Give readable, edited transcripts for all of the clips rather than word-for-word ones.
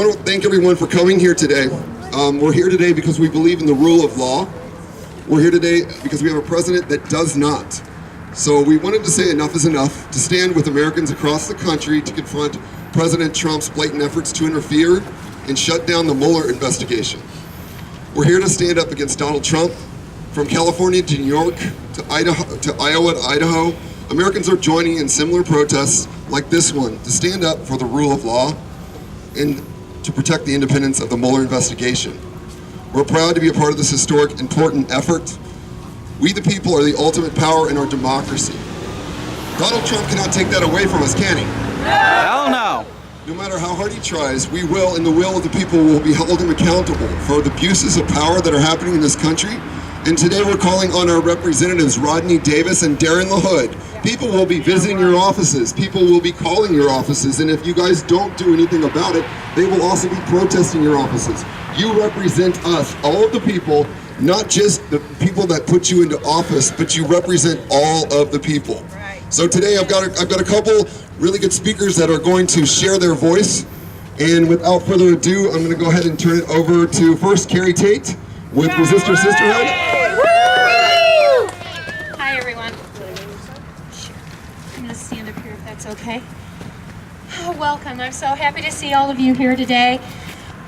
want to thank everyone for coming here today. We're here today because we believe in the rule of law. We're here today because we have a president that does not. So we wanted to say enough is enough, to stand with Americans across the country to confront President Trump's blatant efforts to interfere and shut down the Mueller investigation. We're here to stand up against Donald Trump. From California to New York to Idaho, to Iowa to Idaho, Americans are joining in similar protests like this one to stand up for the rule of law and to protect the independence of the Mueller investigation. We're proud to be a part of this historic, important effort. We the people are the ultimate power in our democracy. Donald Trump cannot take that away from us, can he? Hell no. No matter how hard he tries, we will, and the will of the people will be held him accountable for the abuses of power that are happening in this country. And today we're calling on our representatives, Rodney Davis and Darren LaHood. People will be visiting your offices. People will be calling your offices. And if you guys don't do anything about it, they will also be protesting your offices. You represent us, all of the people, not just the people that put you into office, but you represent all of the people. So today I've got a couple really good speakers that are going to share their voice. And without further ado, I'm going to go ahead and turn it over to first Carrie Tate with Resistor Sisterhood. Hi everyone. I'm going to stand up here if that's okay. Oh, welcome. I'm so happy to see all of you here today.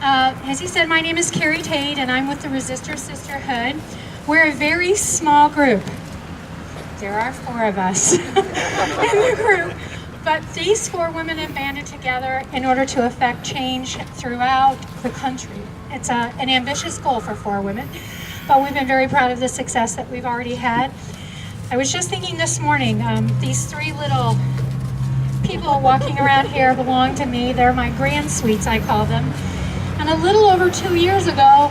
As he said, my name is Carrie Tate and I'm with the Resistor Sisterhood. We're a very small group. There are 4 of us in the group. But these 4 women have banded together in order to affect change throughout the country. It's an ambitious goal for 4 women, but we've been very proud of the success that we've already had. I was just thinking this morning, these 3 little people walking around here belong to me. They're my grand sweets, I call them. And a little over 2 years ago,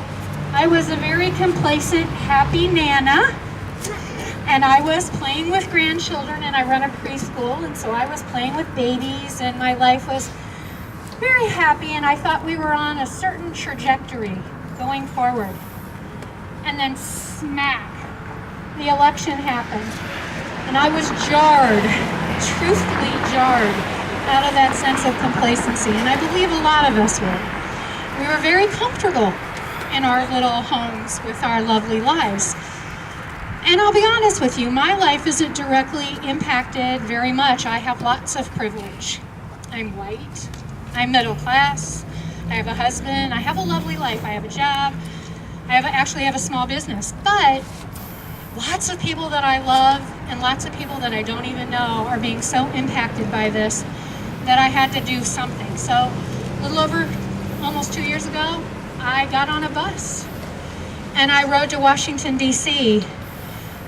I was a very complacent, happy Nana. And I was playing with grandchildren, and I run a preschool, and so I was playing with babies, and my life was very happy, and I thought we were on a certain trajectory going forward. And then smack, the election happened, and I was jarred, truthfully jarred, out of that sense of complacency, and I believe a lot of us were. We were very comfortable in our little homes with our lovely lives. And I'll be honest with you, my life isn't directly impacted very much. I have lots of privilege. I'm white, I'm middle class, I have a husband, I have a lovely life, I have a job, I actually have a small business. But lots of people that I love and lots of people that I don't even know are being so impacted by this that I had to do something. So a little over almost 2 years ago, I got on a bus and I rode to Washington, D.C.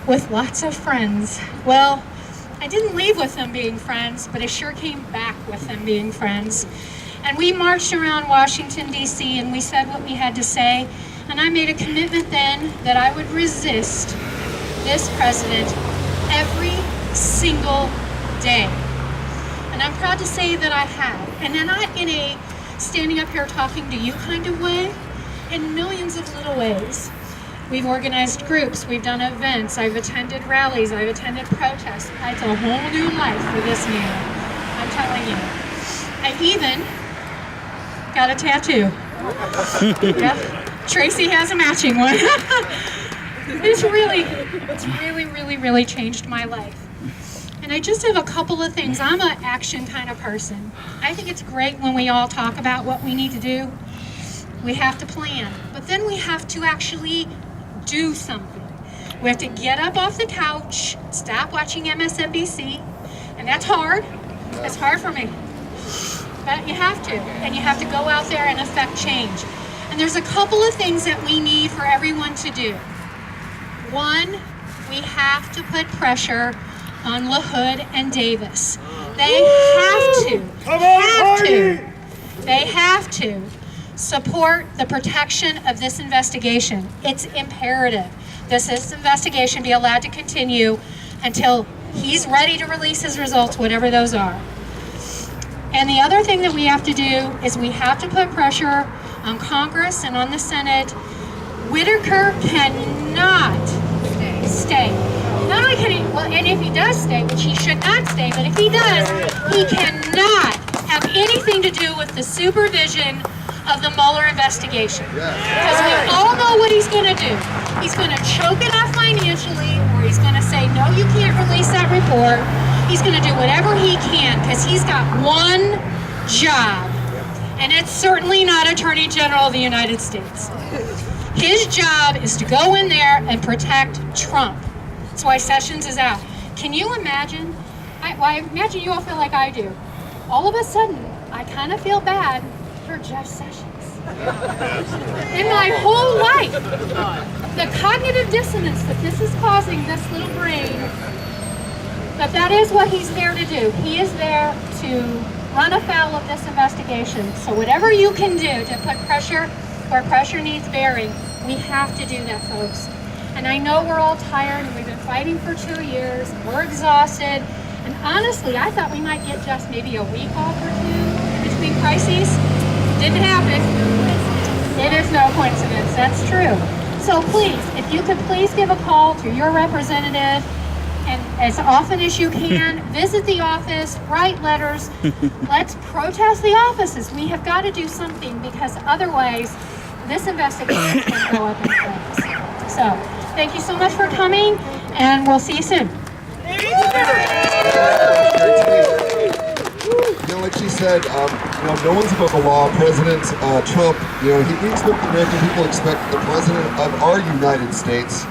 with lots of friends. Well, I didn't leave with them being friends, but I sure came back with them being friends. And we marched around Washington, D.C., and we said what we had to say. And I made a commitment then that I would resist this president every single day. And I'm proud to say that I have. And then not in a standing up here talking to you kind of way, in millions of little ways. We've organized groups, we've done events, I've attended rallies, I've attended protests. It's a whole new life for this man, I'm telling you. I even got a tattoo. Yeah, Tracy has a matching one. It's really changed my life. And I just have a couple of things. I'm an action kind of person. I think it's great when we all talk about what we need to do. We have to plan, but then we have to actually do something. We have to get up off the couch, stop watching MSNBC, and that's hard. It's hard for me. But you have to, and you have to go out there and affect change. And there's a couple of things that we need for everyone to do. One, we have to put pressure on LaHood and Davis. They have to support the protection of this investigation. It's imperative this investigation be allowed to continue until he's ready to release his results, whatever those are. And the other thing that we have to do is we have to put pressure on Congress and on the Senate. Whitaker cannot stay. Not only can he, well, and if he does stay, which he should not stay, but if he does, he cannot have anything to do with the supervision of the Mueller investigation. Because we all know what he's going to do. He's going to choke it off financially, or he's going to say, no, you can't release that report. He's going to do whatever he can, because he's got one job, and it's certainly not Attorney General of the United States. His job is to go in there and protect Trump. That's why Sessions is out. Can you imagine? I imagine you all feel like I do. All of a sudden, I kind of feel bad for Jeff Sessions. In my whole life, the cognitive dissonance that this is causing this little brain, that is what he's there to do. He is there to run afoul of this investigation. So whatever you can do to put pressure where pressure needs bearing, we have to do that, folks. And I know we're all tired, and we've been fighting for 2 years. We're exhausted. And honestly, I thought we might get just maybe a week off or two between crises. Didn't happen. It is no coincidence. That's true. So please, if you could please give a call to your representative, and as often as you can, visit the office, write letters. Let's protest the offices. We have got to do something, because otherwise this investigation is going to go up in flames. So thank you so much for coming, and we'll see you soon. Like she said, no one's above the law. President Trump, we expect the American people expect the president of our United States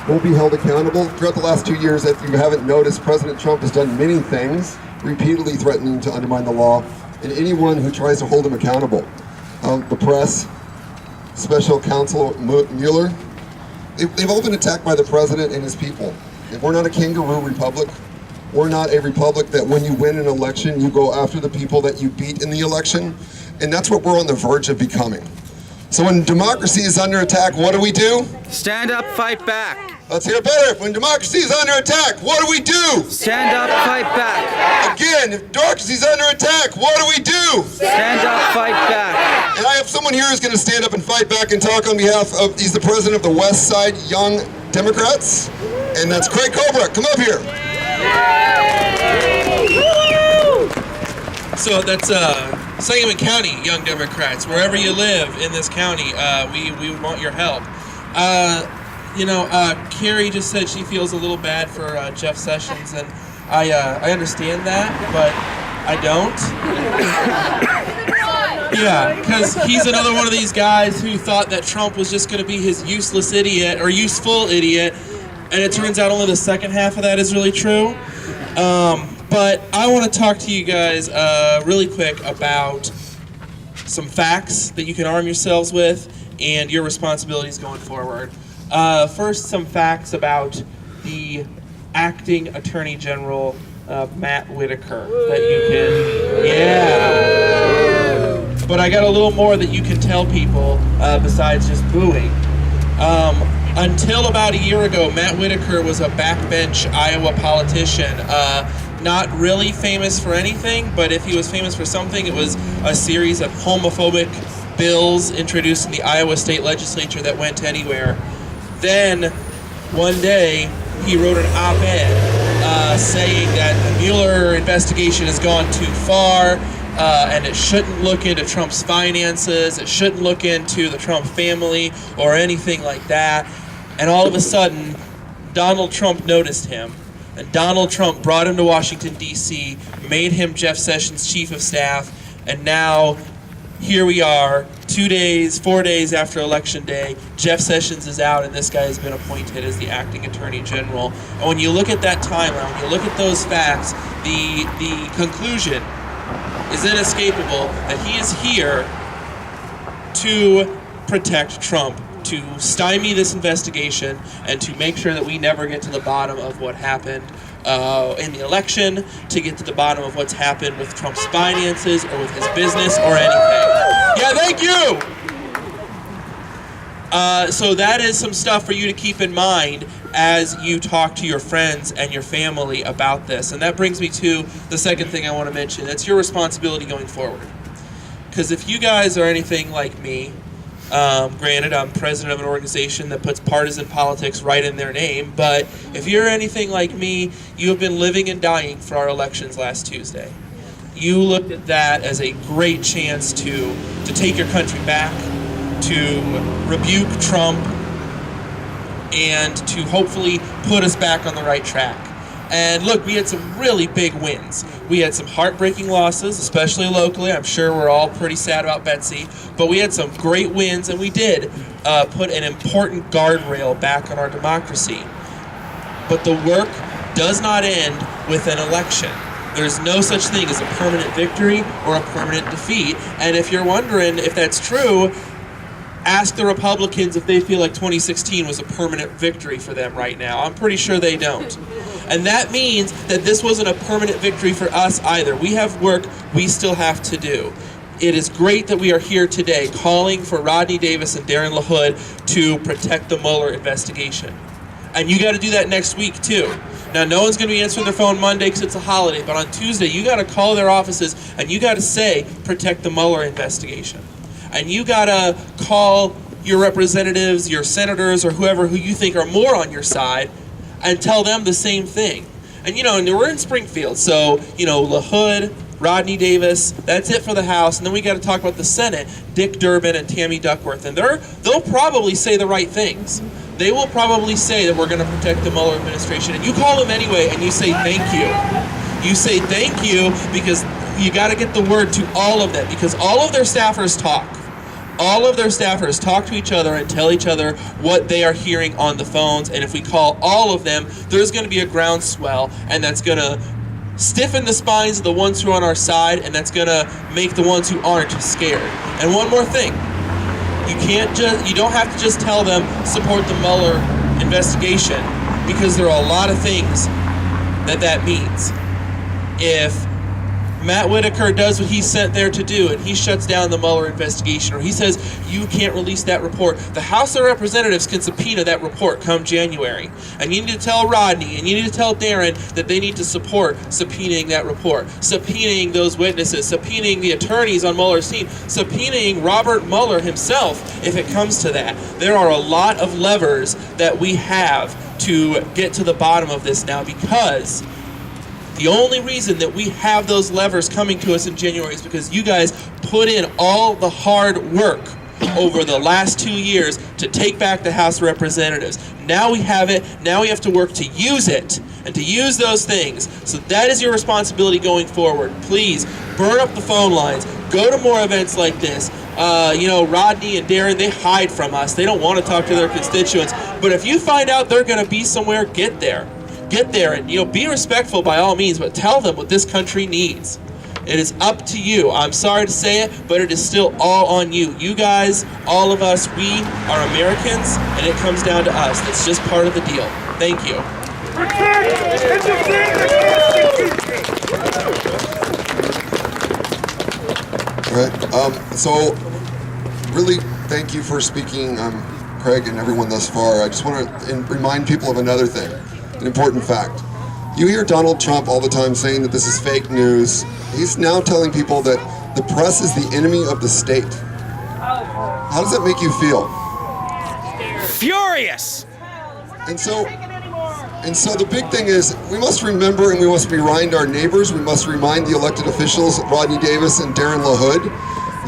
will be held accountable. Throughout the last 2 years, if you haven't noticed, President Trump has done many things, repeatedly threatening to undermine the law, and anyone who tries to hold him accountable. The press, special counsel Muller, they've all been attacked by the president and his people. We're not a kangaroo republic. We're not a republic that when you win an election, you go after the people that you beat in the election. And that's what we're on the verge of becoming. So when democracy is under attack, what do? Stand up, fight back. Let's hear it better. When democracy is under attack, what do? Stand up, fight back. Again, if democracy is under attack, what do? Stand up, fight back. And I have someone here who's going to stand up and fight back and talk on behalf of, he's the president of the West Side Young Democrats, and that's Craig Cobra. Come up here. So that's Sangamon County Young Democrats. Wherever you live in this county, we want your help. Carrie just said she feels a little bad for Jeff Sessions, and I understand that, but I don't. Yeah, because he's another one of these guys who thought that Trump was just going to be his useless idiot or useful idiot, and it turns out only the second half of that is really true. But I want to talk to you guys really quick about some facts that you can arm yourselves with and your responsibilities going forward. First, some facts about the acting Attorney General, Matt Whitaker, that you can, yeah. But I got a little more that you can tell people besides just booing. Until about a year ago, Matt Whitaker was a backbench Iowa politician. Not really famous for anything, but if he was famous for something, it was a series of homophobic bills introduced in the Iowa state legislature that went anywhere. Then, one day, he wrote an op-ed saying that the Mueller investigation has gone too far, and it shouldn't look into Trump's finances, it shouldn't look into the Trump family, or anything like that. And all of a sudden, Donald Trump noticed him. And Donald Trump brought him to Washington, D.C., made him Jeff Sessions' chief of staff, and now here we are, 4 days after Election Day. Jeff Sessions is out, and this guy has been appointed as the acting Attorney General. And when you look at that timeline, when you look at those facts, the conclusion is inescapable that he is here to protect Trump, to stymie this investigation, and to make sure that we never get to the bottom of what happened in the election, to get to the bottom of what's happened with Trump's finances or with his business or anything. Yeah, thank you! So that is some stuff for you to keep in mind as you talk to your friends and your family about this. And that brings me to the second thing I want to mention. That's your responsibility going forward. Because if you guys are anything like me, granted, I'm president of an organization that puts partisan politics right in their name, but if you're anything like me, you have been living and dying for our elections last Tuesday. you looked at that as a great chance to take your country back, to rebuke Trump, and to hopefully put us back on the right track. And look, we had some really big wins. We had some heartbreaking losses, especially locally. I'm sure we're all pretty sad about Betsy, but we had some great wins, and we did put an important guardrail back on our democracy. But the work does not end with an election. There's no such thing as a permanent victory or a permanent defeat. And if you're wondering if that's true, ask the Republicans if they feel like 2016 was a permanent victory for them right now. I'm pretty sure they don't. And that means that this wasn't a permanent victory for us either. We have work we still have to do. It is great that we are here today calling for Rodney Davis and Darren LaHood to protect the Mueller investigation. And you got to do that next week too. Now, no one's going to be answering their phone Monday because it's a holiday, but on Tuesday, you got to call their offices and you got to say, protect the Mueller investigation. And you got to call your representatives, your senators, or whoever who you think are more on your side and tell them the same thing. And, and we're in Springfield, so, LaHood, Rodney Davis, that's it for the House. And then we got to talk about the Senate, Dick Durbin and Tammy Duckworth. And they'll probably say the right things. They will probably say that we're going to protect the Mueller administration. And you call them anyway and you say thank you. You say thank you because you got to get the word to all of them, because all of their staffers talk. All of their staffers talk to each other and tell each other what they are hearing on the phones. And if we call all of them, there's going to be a groundswell, and that's going to stiffen the spines of the ones who are on our side, and that's going to make the ones who aren't scared. And one more thing. You don't have to just tell them support the Mueller investigation, because there are a lot of things that means. If Matt Whitaker does what he's sent there to do, and he shuts down the Mueller investigation, or he says you can't release that report, the House of Representatives can subpoena that report come January. And you need to tell Rodney and you need to tell Darren that they need to support subpoenaing that report, subpoenaing those witnesses, subpoenaing the attorneys on Mueller's team, subpoenaing Robert Mueller himself if it comes to that. There are a lot of levers that we have to get to the bottom of this now, because the only reason that we have those levers coming to us in January is because you guys put in all the hard work over the last 2 years to take back the House of Representatives. Now we have it. Now we have to work to use it and to use those things. So that is your responsibility going forward. Please burn up the phone lines. Go to more events like this. Rodney and Darren, they hide from us. They don't want to talk to their constituents. But if you find out they're going to be somewhere, get there. Get there and be respectful by all means, but tell them what this country needs. It is up to you. I'm sorry to say it, but it is still all on you. You guys, all of us, we are Americans, and it comes down to us. That's just part of the deal. Thank you. All right. So, really, thank you for speaking, Craig and everyone thus far. I just want to remind people of another thing. An important fact. You hear Donald Trump all the time saying that this is fake news. He's now telling people that the press is the enemy of the state. How does that make you feel? Furious! And so the big thing is, we must remember and we must remind our neighbors, we must remind the elected officials, Rodney Davis and Darren LaHood,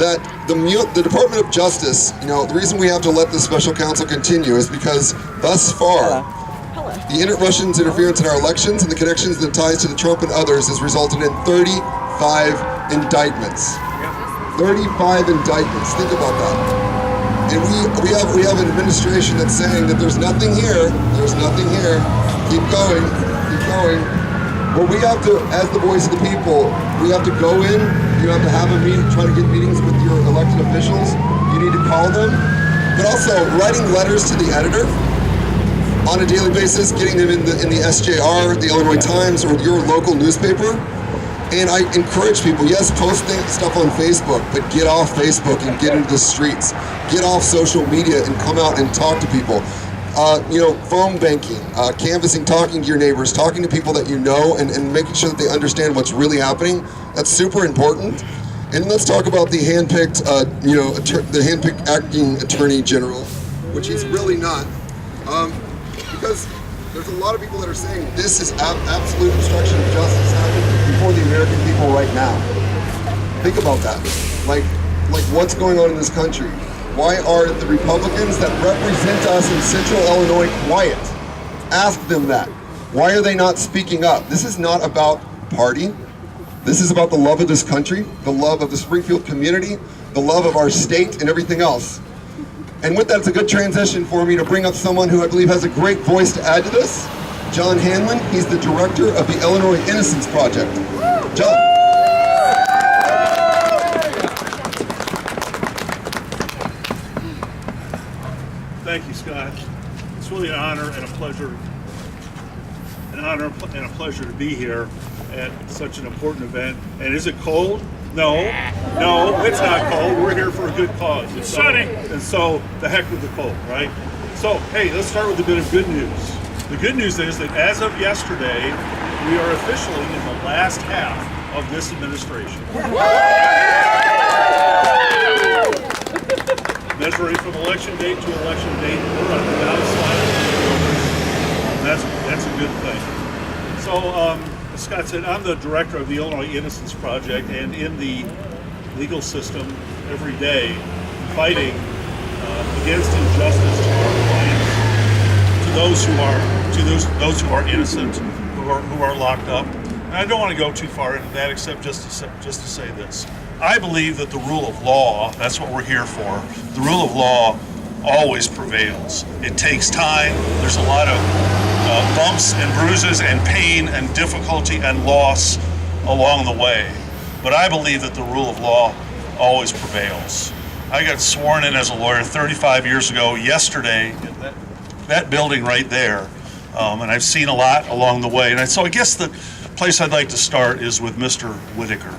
that the Department of Justice, the reason we have to let the special counsel continue is because thus far, the Russians' interference in our elections and the connections and ties to the Trump and others has resulted in 35 indictments. 35 indictments. Think about that. And we have an administration that's saying that there's nothing here. There's nothing here. Keep going. Keep going. Well, we have to, as the voice of the people, we have to go in. You have to have a meeting, try to get meetings with your elected officials. You need to call them. But also, writing letters to the editor on a daily basis, getting them in the SJR, the Illinois Times, or your local newspaper. And I encourage people, yes, post stuff on Facebook, but get off Facebook and get into the streets. Get off social media and come out and talk to people. Phone banking, canvassing, talking to your neighbors, talking to people that you know, and making sure that they understand what's really happening. That's super important. And let's talk about the handpicked, the handpicked acting attorney general, which he's really not. Because there's a lot of people that are saying this is absolute obstruction of justice happening before the American people right now. Think about that. Like what's going on in this country? Why are the Republicans that represent us in Central Illinois quiet? Ask them that. Why are they not speaking up? This is not about party. This is about the love of this country, the love of the Springfield community, the love of our state, and everything else. And with that, it's a good transition for me to bring up someone who I believe has a great voice to add to this. John Hanlon, he's the director of the Illinois Innocence Project. John. Thank you, Scott. It's really an honor and a pleasure. An honor and a pleasure to be here at such an important event. And is it cold? No, it's not cold. We're here for a good cause. It's sunny. And so the heck with the cold, right? So, hey, let's start with a bit of good news. The good news is that as of yesterday, we are officially in the last half of this administration. Measuring from election date to election date, we're on the downside of the numbers. That's a good thing. So, as Scott said, I'm the director of the Illinois Innocence Project, and in the legal system every day, fighting against injustice to our clients, to those who are innocent, who are locked up. And I don't want to go too far into that, except just to say this. I believe that the rule of law, that's what we're here for, the rule of law always prevails. It takes time. There's a lot of bumps and bruises and pain and difficulty and loss along the way. But I believe that the rule of law always prevails. I got sworn in as a lawyer 35 years ago yesterday in that building right there. And I've seen a lot along the way. And so I guess the place I'd like to start is with Mr. Whitaker.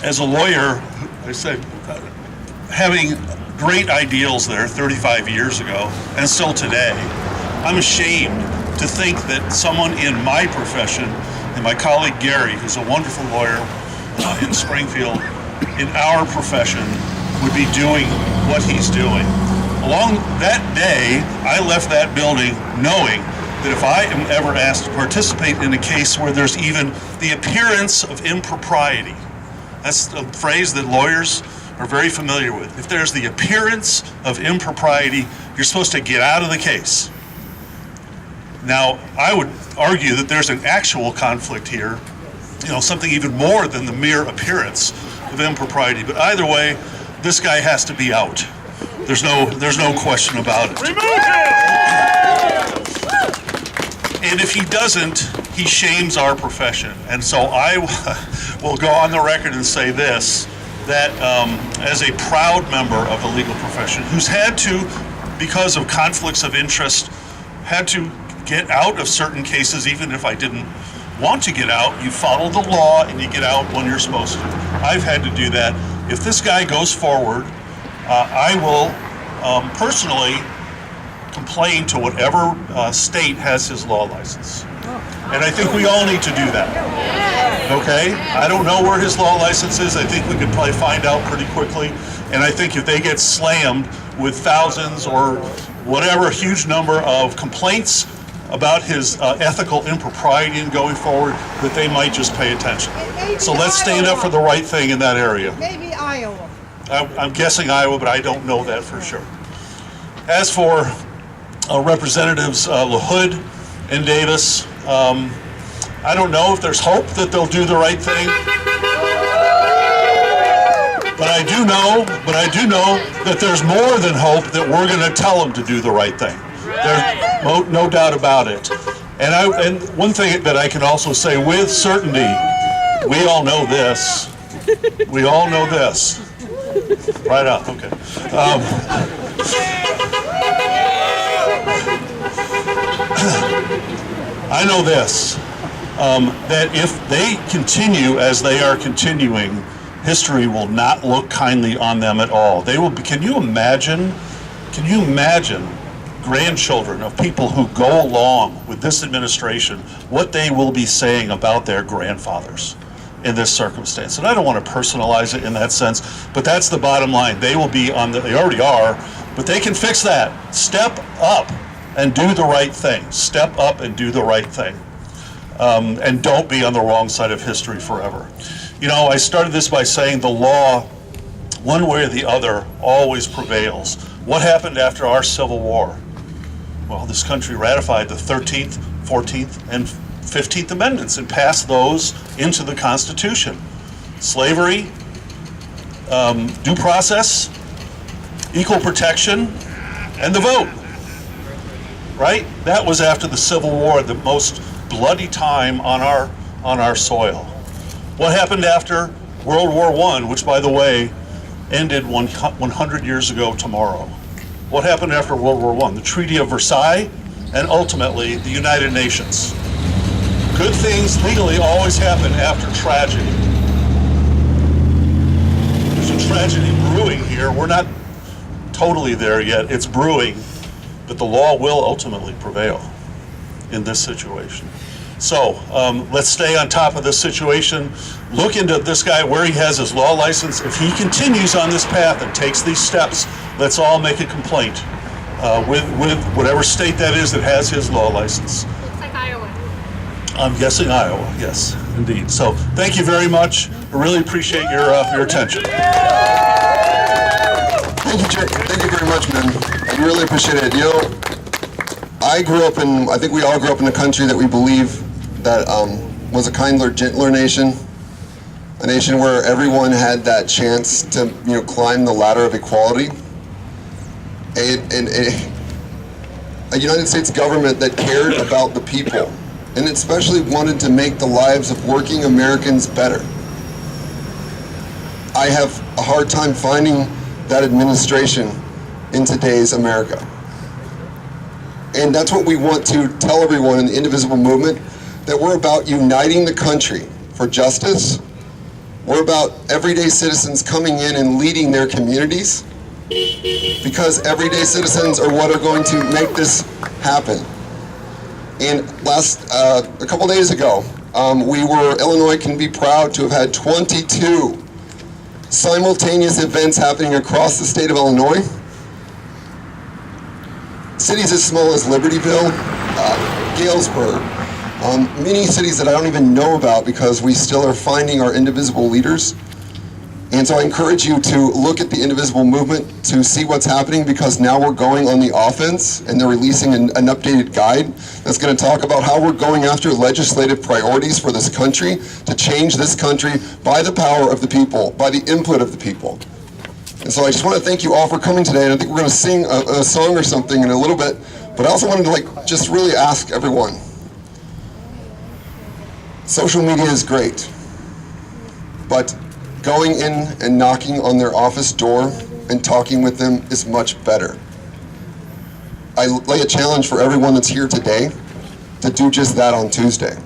As a lawyer, I said, having great ideals there 35 years ago and still today, I'm ashamed to think that someone in my profession, and my colleague Gary, who's a wonderful lawyer in Springfield, in our profession, would be doing what he's doing. Along that day, I left that building knowing that if I am ever asked to participate in a case where there's even the appearance of impropriety, that's a phrase that lawyers are very familiar with. If there's the appearance of impropriety, you're supposed to get out of the case. Now, I would argue that there's an actual conflict here, something even more than the mere appearance of impropriety. But either way, this guy has to be out. There's no question about it. Remove him! And if he doesn't, he shames our profession. And so I will go on the record and say this, that as a proud member of the legal profession, who's had to, because of conflicts of interest, had to get out of certain cases, even if I didn't want to get out, you follow the law and you get out when you're supposed to. I've had to do that. If this guy goes forward, I will personally complain to whatever state has his law license. And I think we all need to do that. Okay? I don't know where his law license is. I think we could probably find out pretty quickly. And I think if they get slammed with thousands or whatever huge number of complaints about his ethical impropriety in going forward, that they might just pay attention. So let's stand up for the right thing in that area. Maybe Iowa. I'm guessing Iowa, but I don't know that for sure. As for Representatives LaHood and Davis, I don't know if there's hope that they'll do the right thing. But I do know that there's more than hope that we're going to tell them to do the right thing. There's no doubt about it. And one thing that I can also say with certainty, we all know this. We all know this. Right up, okay. I know this, that if they continue as they are continuing, history will not look kindly on them at all. They will be, can you imagine grandchildren of people who go along with this administration, what they will be saying about their grandfathers in this circumstance? And I don't want to personalize it in that sense, but that's the bottom line. They will be they already are, but they can fix that. Step up and do the right thing. Step up and do the right thing. and don't be on the wrong side of history forever. You know, I started this by saying the law, one way or the other, always prevails. What happened after our Civil War? Well, this country ratified the 13th, 14th, and 15th Amendments and passed those into the Constitution. Slavery, due process, equal protection, and the vote. Right? That was after the Civil War, the most bloody time on our soil. What happened after World War I, which, by the way, ended 100 years ago tomorrow? What happened after World War I? The Treaty of Versailles, and ultimately the United Nations. Good things legally always happen after tragedy. There's a tragedy brewing here. We're not totally there yet. It's brewing, but the law will ultimately prevail in this situation. So let's stay on top of this situation. Look into this guy where he has his law license. If he continues on this path and takes these steps, let's all make a complaint with whatever state that is that has his law license. Looks like Iowa. I'm guessing Iowa, yes, indeed. So thank you very much. I really appreciate your attention. Thank you, Jack. Thank you very much, man. I really appreciate it. You know, I think we all grew up in a country that we believe that was a kinder, gentler nation, a nation where everyone had that chance to, you know, climb the ladder of equality. A United States government that cared about the people, and especially wanted to make the lives of working Americans better. I have a hard time finding that administration in today's America. And that's what we want to tell everyone in the Indivisible movement, that we're about uniting the country for justice. We're about everyday citizens coming in and leading their communities, because everyday citizens are what are going to make this happen. And a couple days ago, Illinois can be proud to have had 22 simultaneous events happening across the state of Illinois. Cities as small as Libertyville, Galesburg, many cities that I don't even know about because we still are finding our indivisible leaders. And so I encourage you to look at the Indivisible movement to see what's happening, because now we're going on the offense, and they're releasing an updated guide that's going to talk about how we're going after legislative priorities for this country to change this country by the power of the people, by the input of the people. And so I just want to thank you all for coming today, and I think we're going to sing a song or something in a little bit, but I also wanted to just really ask everyone. Social media is great, but going in and knocking on their office door and talking with them is much better. I lay a challenge for everyone that's here today to do just that on Tuesday,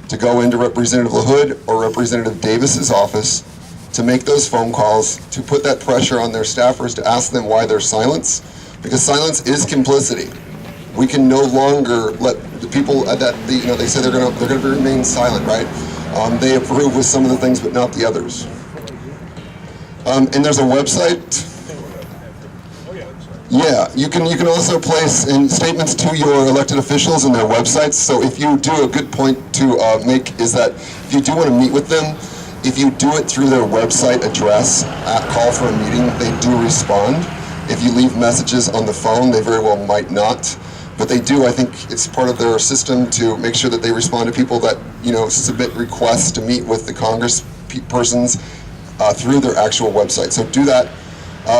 to go into Representative LaHood or Representative Davis's office, to make those phone calls, to put that pressure on their staffers, to ask them why they're silence, because silence is complicity. We can no longer let the people they say they're going to remain silent, right? They approve with some of the things, but not the others. And there's a website. Yeah, you can also place in statements to your elected officials in their websites. So if you do, a good point to make is that if you do want to meet with them, if you do it through their website address at call for a meeting, they do respond. If you leave messages on the phone, they very well might not. But they do. I think it's part of their system to make sure that they respond to people that, submit requests to meet with the Congress persons through their actual website. So do that.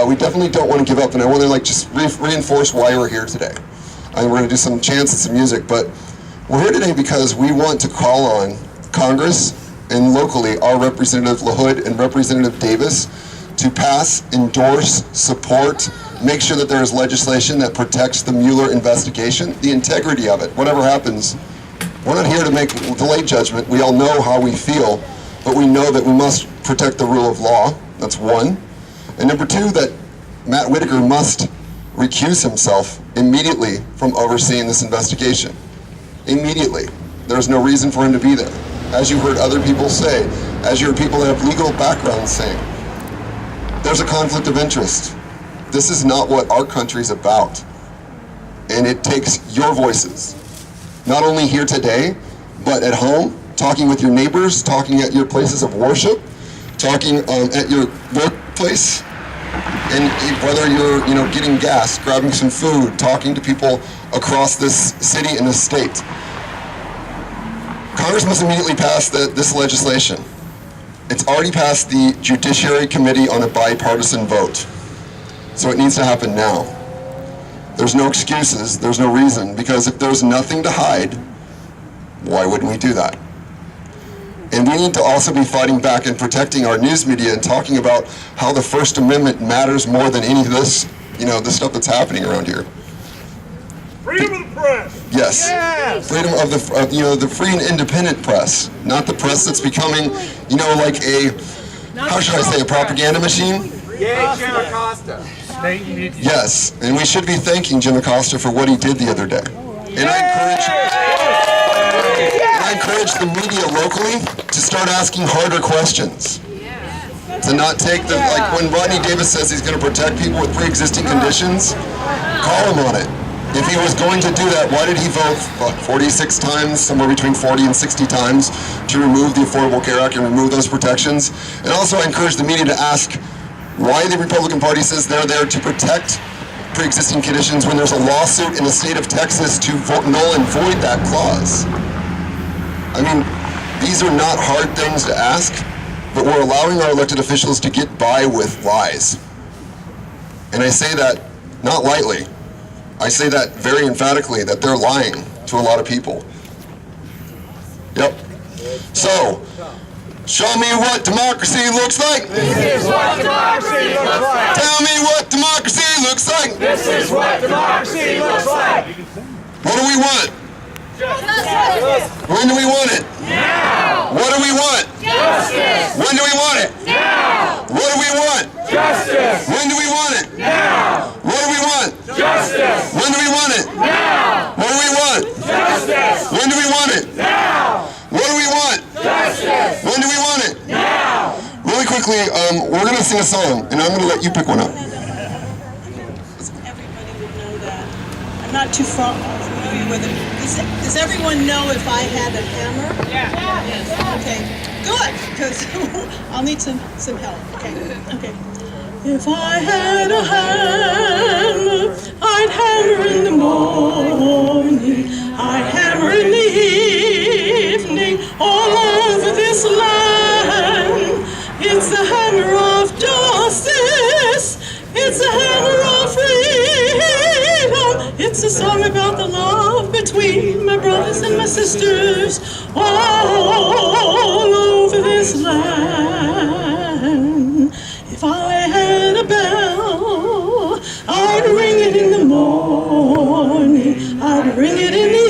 We definitely don't want to give up, and I want to just reinforce why we're here today. And we're going to do some chants and some music, but we're here today because we want to call on Congress and locally our Representative LaHood and Representative Davis to pass, endorse, support, make sure that there is legislation that protects the Mueller investigation, the integrity of it. Whatever happens, we're not here to make delayed judgment. We all know how we feel, but we know that we must protect the rule of law. That's one. And number two, that Matt Whitaker must recuse himself immediately from overseeing this investigation. Immediately. There's no reason for him to be there. As you heard other people say, as you heard people that have legal backgrounds saying, there's a conflict of interest. This is not what our country's about. And it takes your voices, not only here today, but at home, talking with your neighbors, talking at your places of worship, talking at your workplace, and whether you're getting gas, grabbing some food, talking to people across this city and this state. Congress must immediately pass this legislation. It's already passed the Judiciary Committee on a bipartisan vote. So it needs to happen now. There's no excuses, there's no reason, because if there's nothing to hide, why wouldn't we do that? And we need to also be fighting back and protecting our news media and talking about how the First Amendment matters more than any of this, this stuff that's happening around here. Freedom of the press. Yes. Freedom of the free and independent press, not the press that's becoming, like a, how should I say, a propaganda machine? Yay, Jim Acosta. Yes, and we should be thanking Jim Acosta for what he did the other day. And I encourage the media locally to start asking harder questions. To not take like when Rodney Davis says he's going to protect people with pre-existing conditions, call him on it. If he was going to do that, why did he vote 46 times, somewhere between 40 and 60 times, to remove the Affordable Care Act and remove those protections? And also I encourage the media to ask why the Republican Party says they're there to protect pre-existing conditions when there's a lawsuit in the state of Texas to null and void that clause. I mean, these are not hard things to ask, but we're allowing our elected officials to get by with lies. And I say that not lightly. I say that very emphatically, that they're lying to a lot of people. Yep. So, show me what democracy looks like. This is what democracy looks like. Tell me what democracy looks like. This is what democracy looks like. What do we want? When do we want it? Now. What do we want? Justice. When do we want it? Now. What do we want? Justice. When do we want it? Now. What do we want? Justice. When do we want it? Now. What do we want? Justice. When do we want it? Now. What do we want? Justice. When do we want it? Now. Really quickly, we're going to sing a song, and I'm going to let you pick one up. Everybody would know that. I'm not too familiar with it. Does everyone know if I had a hammer? Yeah. Yes. Okay. Good, because I'll need some help. Okay. Okay. If I had a hammer, I'd hammer in the morning, I'd hammer in the evening, all over this land. It's the hammer of justice. It's a hammer of freedom. It's a song about the love between my brothers and my sisters all over this land. If I had a bell, I'd ring it in the morning, I'd ring it in the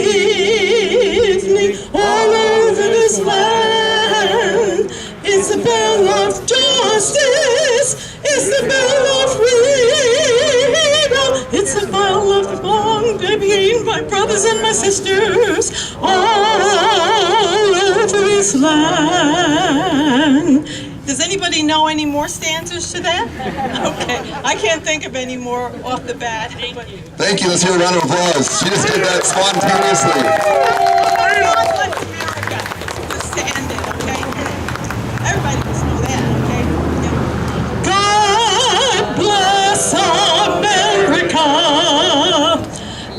evening, all over this land. It's the bell of justice, it's the bell of freedom, it's the bell of the bond between my brothers and my sisters all over this land. Does anybody know any more stanzas to that? Okay, I can't think of any more off the bat. Thank you. Let's hear a round of applause. She just did that spontaneously. God bless America. The standing, okay? Everybody must know that, okay? God bless America,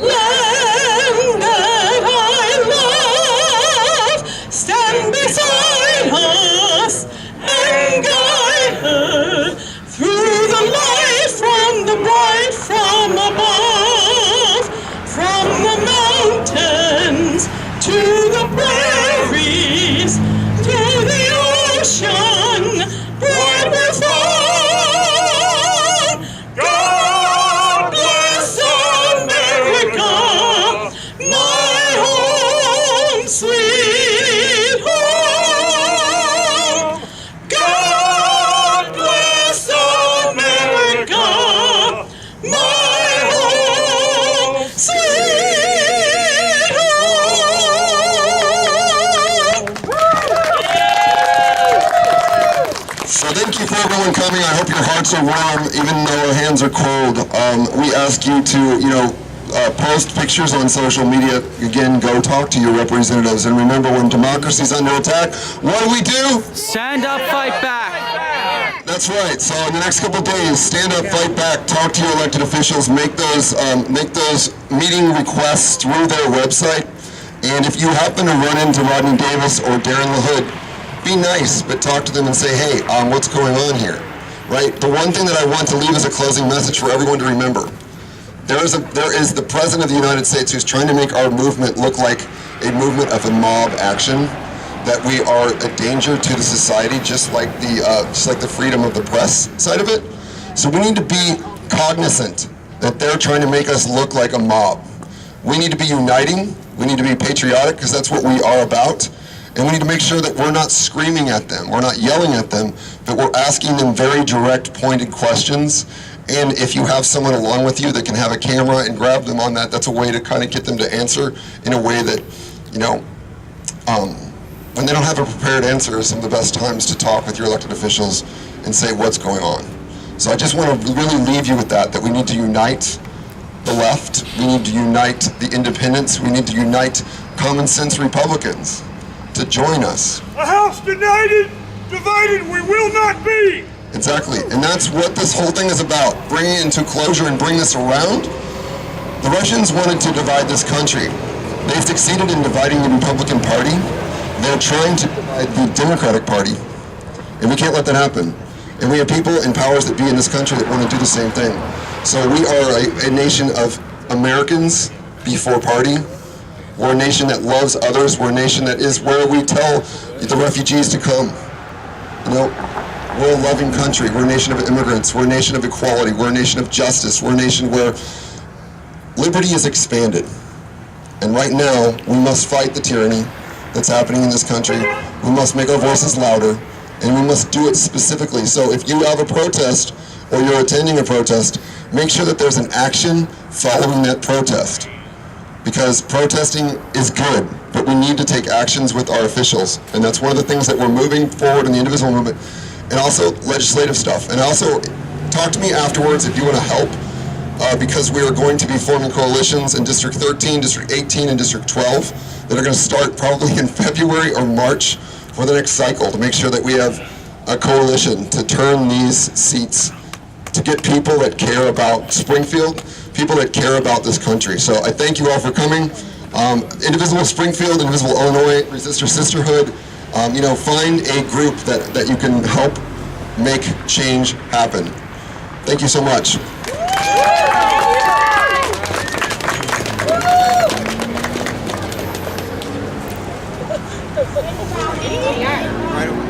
land that I love. Stand beside us and guide her through the light from the bright from above, from the mountains to the prairies, to the ocean, bright before. God bless America, my home, sweet home. God bless America, my home, sweet home. So thank you for everyone coming. I hope your hearts are warm, even though our hands are cold. We ask you to, post pictures on social media. Again, go talk to your representatives. And remember, when democracy's under attack, what do? Stand up, fight back. That's right. So in the next couple of days, stand up, fight back, talk to your elected officials, make those meeting requests through their website. And if you happen to run into Rodney Davis or Darren LaHood, be nice, but talk to them and say, hey, what's going on here? Right? The one thing that I want to leave as a closing message for everyone to remember, there is the President of the United States who's trying to make our movement look like a movement of a mob action, that we are a danger to the society, just like the freedom of the press side of it. So we need to be cognizant that they're trying to make us look like a mob. We need to be uniting. We need to be patriotic, because that's what we are about. And we need to make sure that we're not screaming at them, we're not yelling at them, but we're asking them very direct, pointed questions. And if you have someone along with you that can have a camera and grab them on that, that's a way to kind of get them to answer in a way that, when they don't have a prepared answer, is some of the best times to talk with your elected officials and say what's going on. So I just want to really leave you with that we need to unite the left, we need to unite the independents, we need to unite common sense Republicans to join us. A house divided we will not be. Exactly, and that's what this whole thing is about, bringing it into closure and bring this around. The Russians wanted to divide this country. They've succeeded in dividing the Republican Party. They're trying to divide the Democratic Party, and we can't let that happen. And we have people in powers that be in this country that want to do the same thing. So we are a nation of Americans before party. We're a nation that loves others. We're a nation that is where we tell the refugees to come. We're a loving country. We're a nation of immigrants. We're a nation of equality. We're a nation of justice. We're a nation where liberty is expanded. And right now, we must fight the tyranny that's happening in this country. We must make our voices louder, and we must do it specifically. So if you have a protest or you're attending a protest, make sure that there's an action following that protest. Because protesting is good, but we need to take actions with our officials. And that's one of the things that we're moving forward in the indivisible movement. And also legislative stuff. And also, talk to me afterwards if you want to help, because we are going to be forming coalitions in District 13, District 18, and District 12 that are going to start probably in February or March for the next cycle, to make sure that we have a coalition to turn these seats, to get people that care about Springfield, people that care about this country. So I thank you all for coming. Indivisible Springfield, Indivisible Illinois, Resist Your Sisterhood. Find a group that you can help make change happen. Thank you so much. Right away.